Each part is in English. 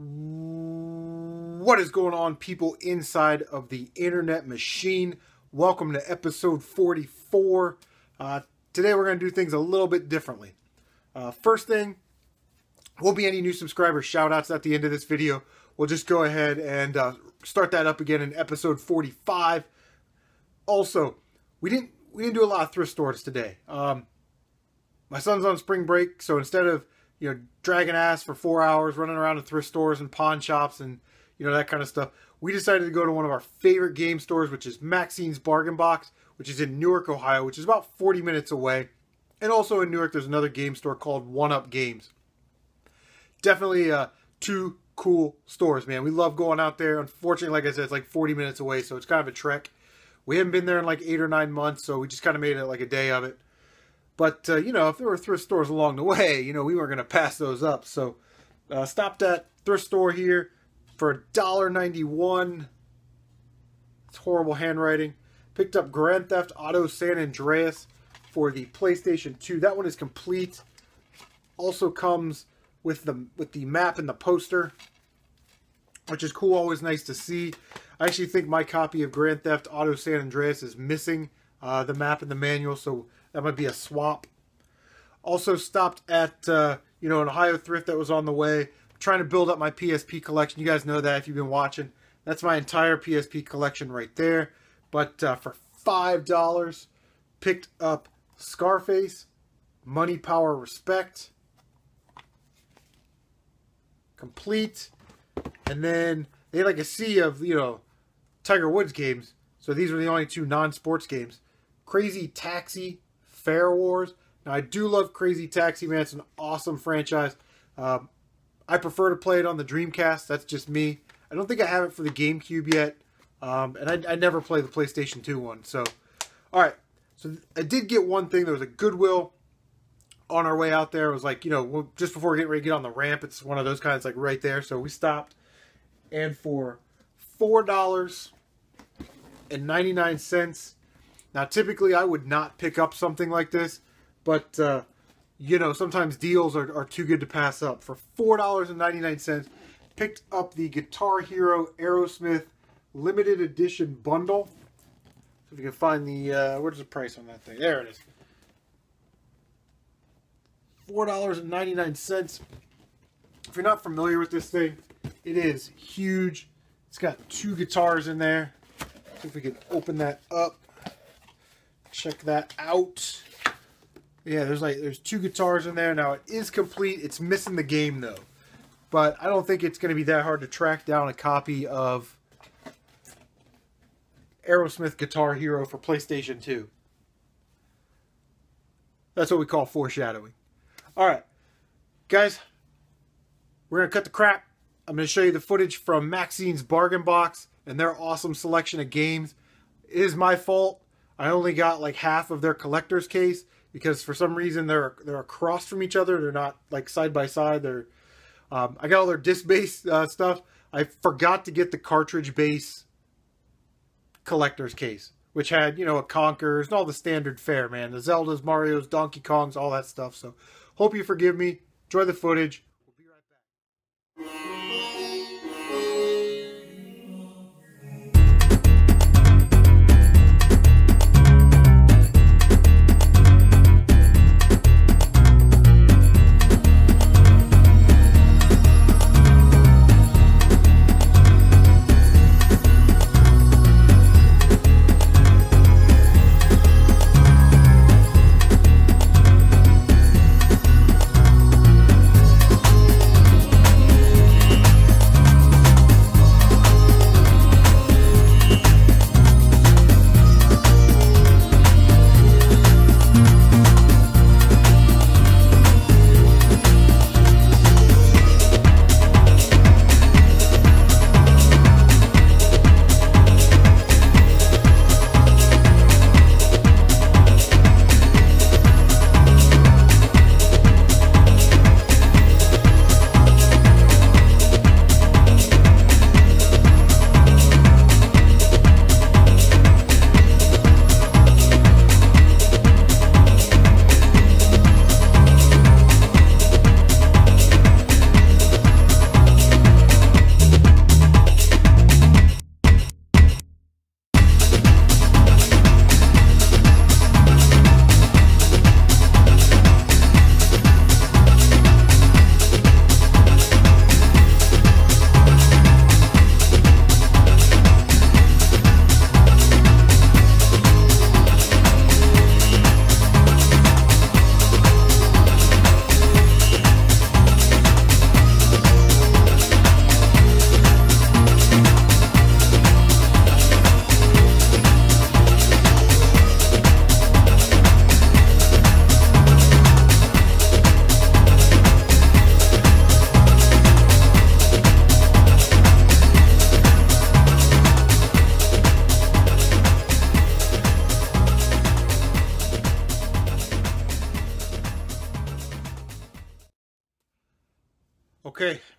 What is going on, people inside of the internet machine? Welcome to episode 44. Today we're going to do things a little bit differently. First thing, won't be any new subscriber shout outs at the end of this video. We'll just go ahead and start that up again in episode 45. Also, we didn't do a lot of thrift stores today. My son's on spring break, so instead of dragging ass for 4 hours, running around to thrift stores and pawn shops and, that kind of stuff, we decided to go to one of our favorite game stores, which is Maxine's Bargain Box, which is in Newark, Ohio, which is about 40 minutes away. And also in Newark, there's another game store called One Up Games. Definitely two cool stores, man. We love going out there. Unfortunately, like I said, it's like 40 minutes away, so it's kind of a trek. We haven't been there in like 8 or 9 months, so we just kind of made it like a day of it. But, if there were thrift stores along the way, we weren't going to pass those up. So, stopped at thrift store here for $1.91. It's horrible handwriting. Picked up Grand Theft Auto San Andreas for the PlayStation 2. That one is complete. Also comes with the map and the poster, which is cool. Always nice to see. I actually think my copy of Grand Theft Auto San Andreas is missing the map and the manual, so that might be a swap. Also stopped at, an Ohio Thrift that was on the way. I'm trying to build up my PSP collection. You guys know that if you've been watching. That's my entire PSP collection right there. But for $5, picked up Scarface, Money, Power, Respect. Complete. And then they had like a sea of, Tiger Woods games. So these were the only two non-sports games. Crazy Taxi, Fair Wars. Now, I do love Crazy Taxi, man. It's an awesome franchise. I prefer to play it on the Dreamcast. That's just me. I don't think I have it for the GameCube yet. And I never play the PlayStation 2 one. So, all right. So, I did get one thing. There was a Goodwill on our way out there. It was like, just before getting ready to get on the ramp. It's one of those kinds, like right there. So, we stopped. And for $4.99. Now, typically, I would not pick up something like this, but, sometimes deals are too good to pass up. For $4.99, picked up the Guitar Hero Aerosmith Limited Edition Bundle. So if you can find the, where's the price on that thing? There it is. $4.99. If you're not familiar with this thing, it is huge. It's got 2 guitars in there. See if we can open that up. Check that out. Yeah, there's 2 guitars in there. Now, it is complete. It's missing the game, though. But I don't think it's going to be that hard to track down a copy of Aerosmith Guitar Hero for PlayStation 2. That's what we call foreshadowing. Alright, guys, we're going to cut the crap. I'm going to show you the footage from Maxine's Bargain Box and their awesome selection of games. It is my fault. I only got like half of their collector's case because for some reason they're across from each other. They're not like side by side. I got all their disc-based stuff. I forgot to get the cartridge-based collector's case, which had, a Conkers and all the standard fare, man. The Zeldas, Marios, Donkey Kongs, all that stuff. So, hope you forgive me. Enjoy the footage. We'll be right back.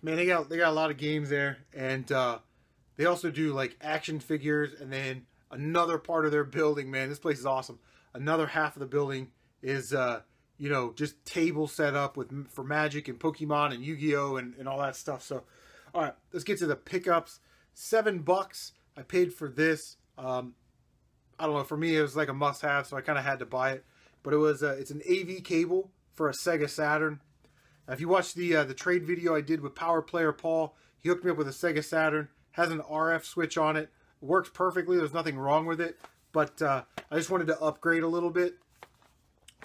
Man, they got a lot of games there, and they also do like action figures, and then another part of their building, man, this place is awesome. Another half of the building is you know, just tables set up for Magic and Pokemon and Yu-Gi-Oh and all that stuff. So, all right, let's get to the pickups. $7 I paid for this. I don't know, for me it was like a must-have, so I kind of had to buy it. But it was it's an AV cable for a Sega Saturn. Now, if you watch the trade video I did with Power Player Paul, he hooked me up with a Sega Saturn. Has an RF switch on it. Works perfectly. There's nothing wrong with it. But I just wanted to upgrade a little bit.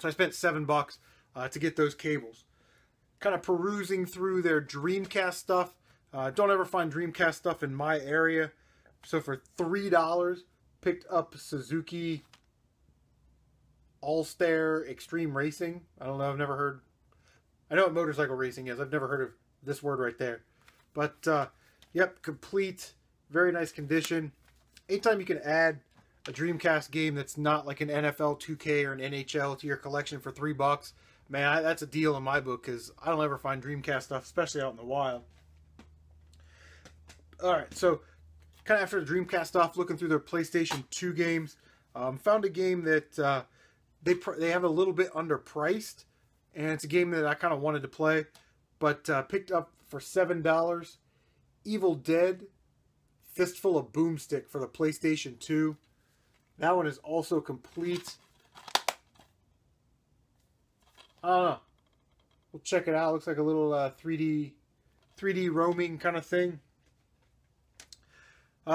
So I spent $7 to get those cables. Kind of perusing through their Dreamcast stuff. Don't ever find Dreamcast stuff in my area. So for $3, picked up Suzuki All-Star Extreme Racing. I don't know. I've never heard. I know what motorcycle racing is. I've never heard of this word right there. But, yep, complete. Very nice condition. Anytime you can add a Dreamcast game that's not like an NFL 2K or an NHL to your collection for $3, man, that's a deal in my book, because I don't ever find Dreamcast stuff, especially out in the wild. Alright, so kind of after the Dreamcast stuff, looking through their PlayStation 2 games, found a game that they have a little bit underpriced, and it's a game that I kind of wanted to play, but picked up for $7. Evil Dead Fistful of Boomstick for the PlayStation 2. That one is also complete. I don't know. We'll check it out. Looks like a little 3D roaming kind of thing.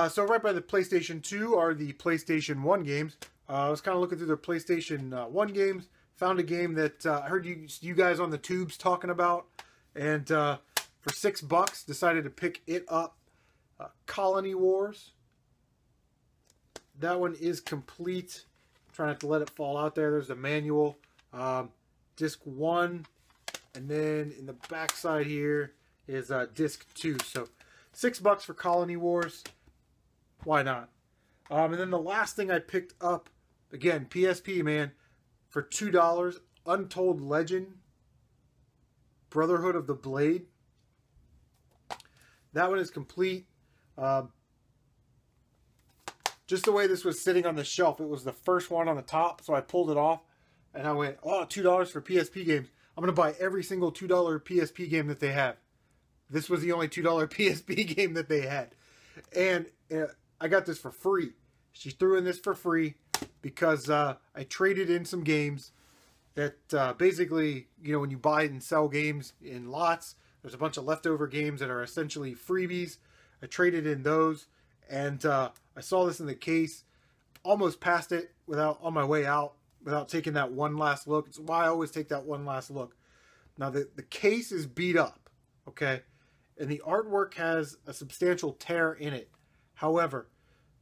So right by the PlayStation 2 are the PlayStation 1 games. I was kind of looking through their PlayStation 1 games. Found a game that I heard you guys on the tubes talking about. And for $6, decided to pick it up. Colony Wars. That one is complete. Try not to let it fall out there. There's the manual. Disc 1. And then in the back side here is disc 2. So $6 for Colony Wars. Why not? And then the last thing I picked up, again, PSP, man, for $2. Untold Legend. Brotherhood of the Blade. That one is complete. Just the way this was sitting on the shelf, it was the first one on the top, so I pulled it off, and I went, oh, $2 for PSP games. I'm going to buy every single $2 PSP game that they have. This was the only $2 PSP game that they had. And I got this for free. She threw in this for free because I traded in some games that basically, you know, when you buy and sell games in lots, there's a bunch of leftover games that are essentially freebies. I traded in those, and I saw this in the case, almost passed it on my way out without taking that one last look. It's why I always take that one last look. Now, the case is beat up, okay? And the artwork has a substantial tear in it. However,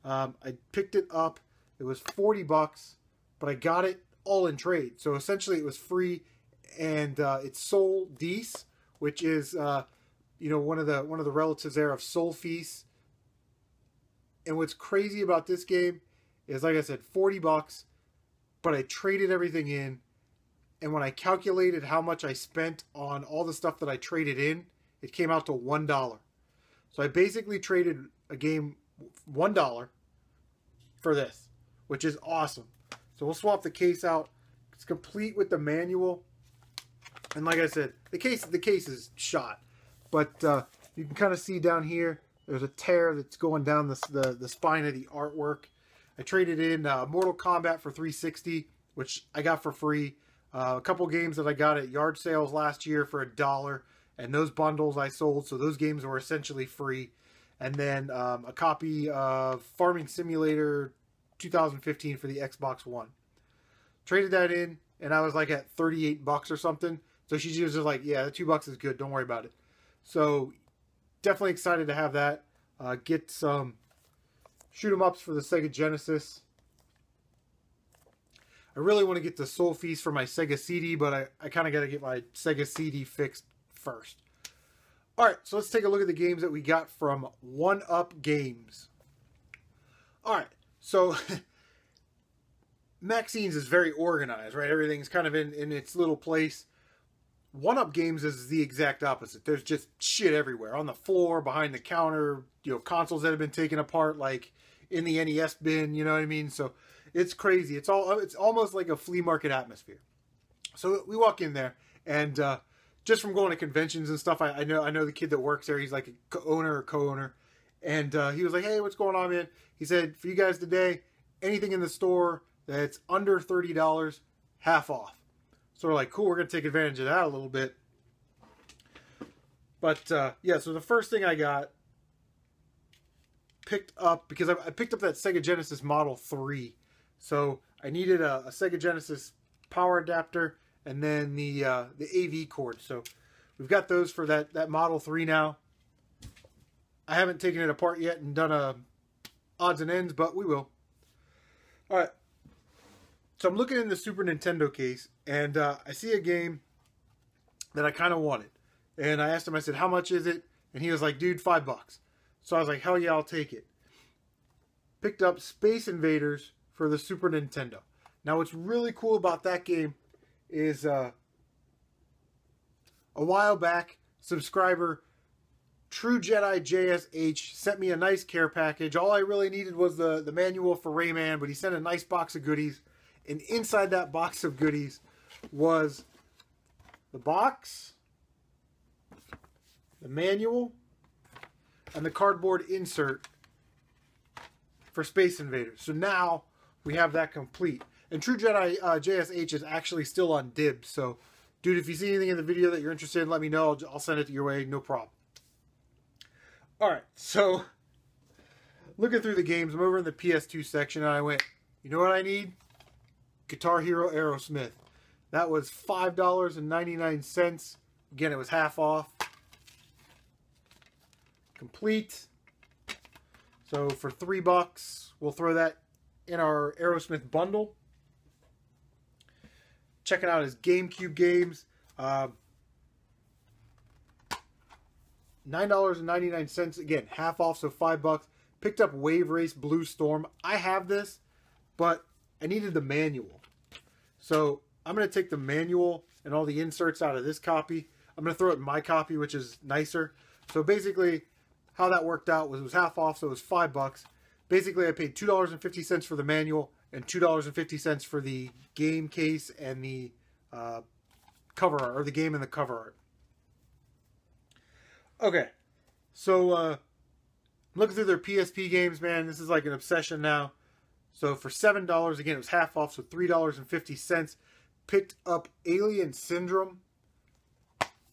I picked it up. It was $40, but I got it all in trade. So essentially it was free, and it's Soul Dees, which is you know, one of the relatives there of Soul Feast. And what's crazy about this game is, like I said, $40, but I traded everything in, and when I calculated how much I spent on all the stuff that I traded in, it came out to $1. So I basically traded a game $1 for this, which is awesome. So we'll swap the case out. It's complete with the manual, and like I said, the case is shot, but you can kind of see down here there's a tear that's going down the spine of the artwork. I traded in Mortal Kombat for $360, which I got for free. A couple games that I got at yard sales last year for $1, and those bundles I sold, so those games were essentially free. And then a copy of Farming Simulator 2015 for the Xbox One. Traded that in, and I was like at $38 or something. So she was just like, yeah, the $2 is good. Don't worry about it. So definitely excited to have that. Get some shoot 'em ups for the Sega Genesis. I really want to get the Soul Feast for my Sega CD, but I kind of got to get my Sega CD fixed first. Alright, so let's take a look at the games that we got from 1UP Games. Alright, so Maxine's is very organized, right? Everything's kind of in its little place. 1UP Games is the exact opposite. There's just shit everywhere. On the floor, behind the counter, consoles that have been taken apart, like in the NES bin, you know what I mean? So it's crazy. It's almost like a flea market atmosphere. So we walk in there, and just from going to conventions and stuff, I know the kid that works there. He's like a owner or co-owner. And he was like, hey, what's going on, man? He said, for you guys today, anything in the store that's under $30, half off. So we're like, cool, we're going to take advantage of that a little bit. But, yeah, so the first thing I got picked up, because I picked up that Sega Genesis Model 3. So I needed a Sega Genesis power adapter and then the AV cord. So we've got those for that Model 3 now. I haven't taken it apart yet and done odds and ends, but we will. All right. So I'm looking in the Super Nintendo case, and I see a game that I kind of wanted. And I asked him, I said, how much is it? And he was like, dude, $5. So I was like, hell yeah, I'll take it. Picked up Space Invaders for the Super Nintendo. Now, what's really cool about that game is a while back, subscriber True Jedi JSH sent me a nice care package. All I really needed was the manual for Rayman, but he sent a nice box of goodies. And inside that box of goodies was the box, the manual, and the cardboard insert for Space Invaders. So now we have that complete. And True Jedi JSH is actually still on dibs. So, dude, if you see anything in the video that you're interested in, let me know. I'll send it your way. No problem. Alright, so looking through the games, I'm over in the PS2 section, and I went, you know what I need? Guitar Hero Aerosmith. That was $5.99. Again, it was half off. Complete. So for $3, we'll throw that in our Aerosmith bundle. Checking out his GameCube games. $9.99. Again, half off, so $5. Picked up Wave Race Blue Storm. I have this, but I needed the manual. So I'm going to take the manual and all the inserts out of this copy. I'm going to throw it in my copy, which is nicer. So basically, how that worked out was it was half off, so it was $5. Basically, I paid $2.50 for the manual and $2.50 for the game case and the cover art, or the game and the cover art. Okay, so I'm looking through their PSP games, man. This is like an obsession now. So for $7, again, it was half off, so $3.50. Picked up Alien Syndrome.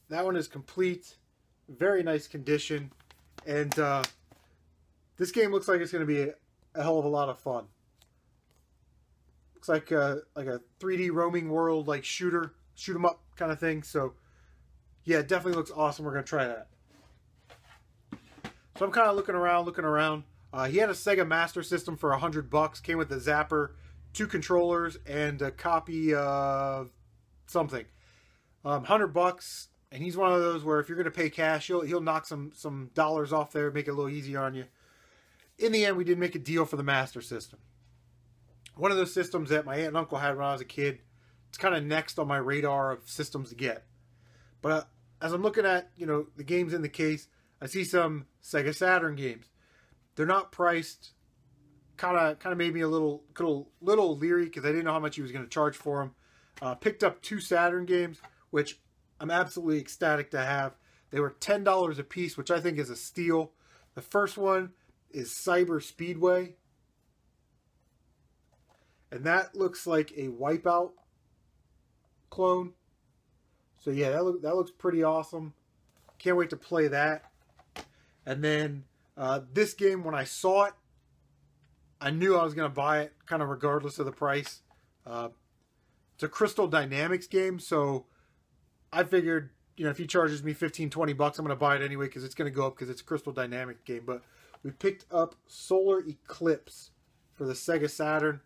That one is complete. Very nice condition. And this game looks like it's going to be a hell of a lot of fun. Looks like a 3D roaming world, like shoot 'em up kind of thing. So yeah, it definitely looks awesome. We're going to try that. So I'm kind of looking around. He had a Sega Master System for $100. Came with the Zapper, 2 controllers, and a copy of something. $100, and he's one of those where if you're going to pay cash, he'll knock some dollars off there, make it a little easier on you. In the end, we did make a deal for the Master System. One of those systems that my aunt and uncle had when I was a kid. It's kind of next on my radar of systems to get. But as I'm looking at the games in the case, I see some Sega Saturn games. They're not priced. Kind of made me a little leery because I didn't know how much he was going to charge for them. Picked up 2 Saturn games, which I'm absolutely ecstatic to have. They were $10 a piece, which I think is a steal. The first one is Cyber Speedway. And that looks like a Wipeout clone. So yeah, that looks pretty awesome. Can't wait to play that. And then this game, when I saw it, I knew I was going to buy it, kind of regardless of the price. It's a Crystal Dynamics game, so I figured, if he charges me $15, $20, I'm going to buy it anyway because it's going to go up because it's a Crystal Dynamics game. But we picked up Solar Eclipse for the Sega Saturn.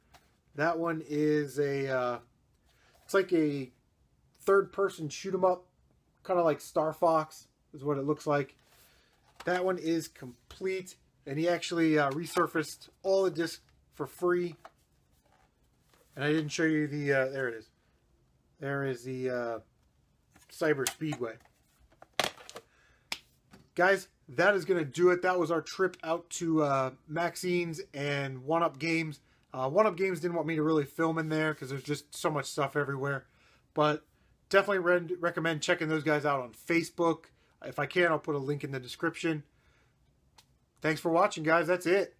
That one is it's like a third-person shoot-'em-up, kind of like Star Fox is what it looks like. That one is complete, and he actually resurfaced all the discs for free. And I didn't show you the, there it is. There is the Cyber Speedway. Guys, that is going to do it. That was our trip out to Maxine's and 1UP Games. 1UP Games didn't want me to really film in there because there's just so much stuff everywhere. But definitely recommend checking those guys out on Facebook. If I can, I'll put a link in the description. Thanks for watching, guys. That's it.